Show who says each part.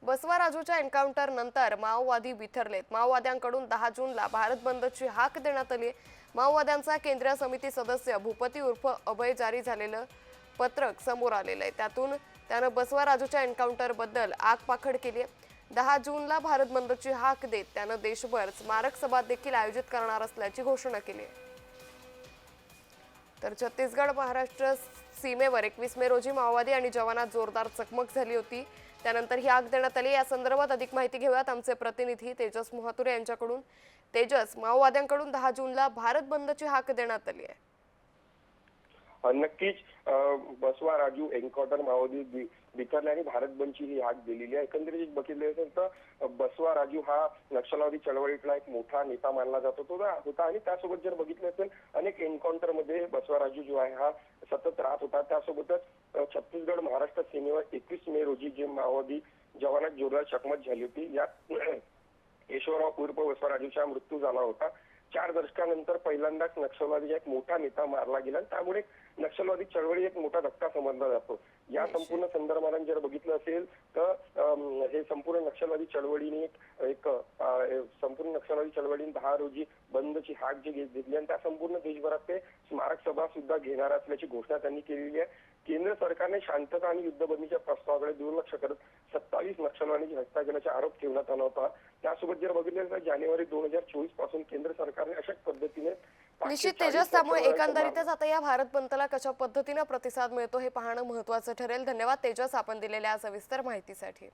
Speaker 1: बसवा राजूच्या एन्काउंटर नंतर माओवादी बिथरलेत। माओवाद्यांकडून 10 जूनला भारत बंदची हाक देण्यात आली। माओवाद्यांचा केंद्रीय समिती सदस्य भूपती उर्फ अभय जारी झालेलं पत्रक समोर आलेलं आहे। त्यातून त्यानं बसवा राजूच्या एन्काउंटर बद्दल आगपाखड केली आहे। 10 जूनला भारत बंदची हाक देत त्यानं देशभर स्मारक सभा देखील आयोजित करणार असल्याची घोषणा केली आहे। तर छत्तीसगड महाराष्ट्र सीमेवर 21 मे रोजी माओवादी आणि जवानात जोरदार चकमक झाली होती। त्यानंतर ही आग देण्यात आली। या संदर्भात अधिक माहिती घेऊयात आमचे प्रतिनिधी तेजस मोहातुरे यांच्याकडून। तेजस, माओवाद्यांकडून 10 जूनला भारत बंदची हाक देण्यात आली आहे।
Speaker 2: नक्कीच बसवा राजू एन्काउंटर माओवादी बिथरले आणि भारत बंदची ही हाक दिलेली आहे। एकंदरीत बघितले असेल तर बसवा राजू हा नक्षलवादी चळवळीतला एक मोठा नेता मानला जातो होता आणि त्यासोबत जर बघितलं असेल अनेक एन्काउंटर मध्ये बसवा राजू जो आहे हा सतत राहत होता। त्यासोबतच छत्तीसगड महाराष्ट्र सीमेवर 21 मे रोजी जे माओवादी जवानात जोरदार चकमक झाली होती, यात ईश्वरराव उर्फ बसवा राजूचा मृत्यू झाला होता। 4 दशकानंतर पहिल्यांदाच नक्षलवादी एक मोठा नेता मारला गेला। त्यामुळे नक्षलवादी चळवळी एक मोठा धक्का समजला जातो। या संपूर्ण संदर्भात जर बघितलं असेल तर हे संपूर्ण नक्षलवादी चळवळीने एक संपूर्ण नक्षलवादी चळवळीने 10 रोजी बंदची हाक जी घेतली आणि त्या संपूर्ण देशभरात ते स्मारक सभा सुद्धा घेणार असल्याची घोषणा त्यांनी केलेली आहे। केंद्र सरकारने शांतता आणि युद्धबंदीच्या प्रस्तावाकडे दुर्लक्ष करत 27 नक्षलवादी हत्या केल्याचा आरोप ठेवण्यात आला होता। त्यासोबत जर बघितलं तर जानेवारी 2024 पासून केंद्र सरकारने अशा पद्धतीने
Speaker 1: निश्चित तेजस, त्यामुळे एकंदरीतच आता या भारत बंदला कशा पद्धतीने प्रतिसाद मिळतो हे पाहणं महत्त्वाचं ठरेल। धन्यवाद तेजस, आपण दिलेल्या सविस्तर माहितीसाठी।